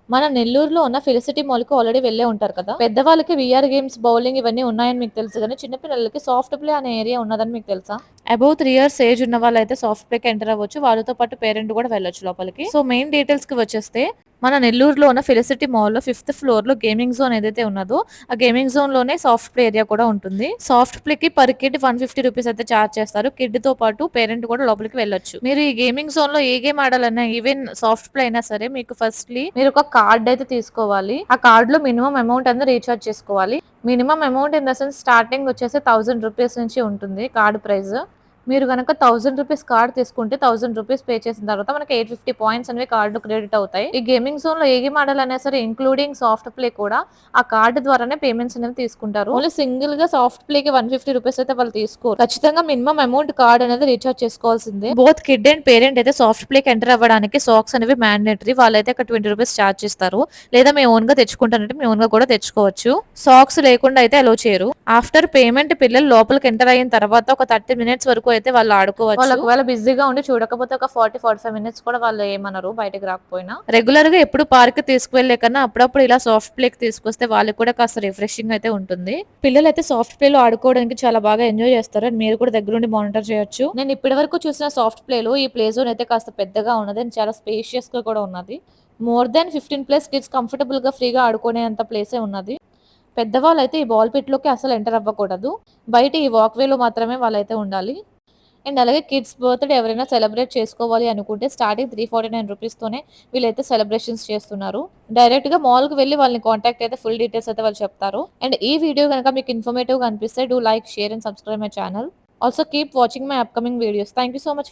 మన నెల్లూరులో ఉన్న ఫెలిసిటీ మాల్‌కి ఆల్రెడీ వెళ్ళే ఉంటారు కదా! పెద్దవాళ్ళకి వీఆర్ గేమ్స్, బౌలింగ్ ఇవన్నీ ఉన్నాయని మీకు తెలుసు గానీ, చిన్న పిల్లలకి సాఫ్ట్ ప్లే అనే ఏరియా ఉన్నదని మీకు తెలుసా? అబోవ్ 3 ఇయర్స్ ఏజ్ ఉన్న వాళ్ళైతే సాఫ్ట్ ప్లేకి ఎంటర్ అవ్వచ్చు. వాళ్ళతో పాటు పేరెంట్ కూడా వెళ్ళొచ్చు లోపలికి. సో, మెయిన్ డీటెయిల్స్‌కి వచ్చేస్తే మన నెల్లూరులో ఉన్న ఫెలిసిటీ మాల్‌లో ఫిఫ్త్ ఫ్లోర్‌లో గేమింగ్ జోన్ ఏదైతే ఉన్నదో, ఆ గేమింగ్ జోన్‌లోనే సాఫ్ట్ ప్లే ఏరియా కూడా ఉంటుంది. సాఫ్ట్ ప్లేకి పర్ కిడ్ ₹150 అయితే చార్జ్ చేస్తారు. కిడ్‌తో పాటు పేరెంట్ కూడా లోపలికి వెళ్ళొచ్చు. మీరు ఈ గేమింగ్ జోన్‌లో ఏ గేమ్ ఆడాలన్నా ఈవెన్ సాఫ్ట్ ప్లే అయినా సరే మీకు ఫస్ట్‌లీ మీరొక కార్డ్ అయితే తీసుకోవాలి. ఆ కార్డ్‌లో మినిమమ్ అమౌంట్ అనేది రీచార్జ్ చేసుకోవాలి. Minimum amount in the sense starting వచ్చేసి ₹1000 నుంచి ఉంటుంది కార్డ్ ప్రైస్. మీరు గనక ₹1000 కార్డ్ తీసుకుంటే ₹1000 పే చేసిన తర్వాత మనకి 850 పాయింట్స్ అనేవి కార్డ్ క్రెడిట్ అవుతాయి. ఈ గేమింగ్ జోన్‌లో ఏ గేమ్ ఆడాలన్నా సరే ఇంక్లూడింగ్ సాఫ్ట్ ప్లే కూడా ఆ కార్డ్ ద్వారానే పేమెంట్స్ అనేవి తీసుకుంటారు. ఓన్లీ సింగిల్‌గా సాఫ్ట్ ప్లేకి ₹150 అయితే వాళ్ళు తీసుకోరు. ఖచ్చితంగా మినిమమ్ అమౌంట్ కార్డ్ అనేది రీచార్జ్ చేసుకోవాల్సిందే. బోత్ కిడ్ అండ్ పేరెంట్ అయితే సాఫ్ట్ ప్లేకి ఎంటర్ అవ్వడానికి సాక్స్ అనేవి మ్యాండేటరీ. వాళ్ళైతే అక్కడ ₹20 చార్జ్ చేస్తారు. లేదా మేము ఓన్‌గా తెచ్చుకుంటానంటే మేము ఓన్‌గా కూడా తెచ్చుకోవచ్చు. సాక్స్ లేకుండా అయితే అలో చేయరు. ఆఫ్టర్ పేమెంట్ పిల్లలు లోపలికి ఎంటర్ అయిన తర్వాత ఒక 30 మినిట్స్ వరకు అయితే వాళ్ళు ఆడుకోవచ్చు. వాళ్ళు ఒకవేళ బిజీగా ఉండి చూడకపోతే ఒక 45 మినిట్స్ కూడా వాళ్ళు ఏమనరు బయటకి రాకపోయినా. రెగ్యులర్ గా ఎప్పుడు పార్క్ తీసుకువెళ్లే కన్నా అప్పుడప్పుడు ఇలా సాఫ్ట్ ప్లేకి తీసుకొస్తే వాళ్ళకి కూడా కాస్త రిఫ్రెషింగ్ అయితే ఉంటుంది. పిల్లలైతే సాఫ్ట్ ప్లే లో ఆడుకోవడానికి చాలా బాగా ఎంజాయ్ చేస్తారు. అండ్ మీరు కూడా దగ్గరుండి మానిటర్ చేయొచ్చు. నేను ఇప్పటి వరకు చూసిన సాఫ్ట్ ప్లే లో ఈ ప్లే జోన్ అయితే కాస్త పెద్దగా ఉన్నది అండ్ చాలా స్పేషియస్ గా కూడా ఉన్నది. మోర్ దాన్ 15+ కిడ్స్ కంఫర్టబుల్ గా ఫ్రీగా ఆడుకునేంత ప్లేసే ఉన్నది. పెద్దవాళ్ళైతే ఈ బాల్ పిట్‌లోకి అసలు ఎంటర్ అవ్వకూడదు. బయట ఈ వాక్‌వేలో మాత్రమే వాళ్ళైతే ఉండాలి. అండ్ అలాగే కిడ్స్ బర్త్‌డే ఎవరైనా సెలబ్రేట్ చేసుకోవాలి అనుకుంటే స్టార్టింగ్ ₹349 తోనే వీళ్ళైతే సెలబ్రేషన్స్ చేస్తున్నారు. డైరెక్ట్‌గా మాల్‌కి వెళ్లి వాళ్ళని కాంటాక్ట్ అయితే ఫుల్ డీటెయిల్స్ అయితే వాళ్ళు చెప్తారు. అండ్ ఈ వీడియో గనుక మీకు ఇన్ఫర్మేటివ్‌గా అనిపిస్తే do like, share and subscribe my channel. Also keep watching my upcoming videos. Thank you so much.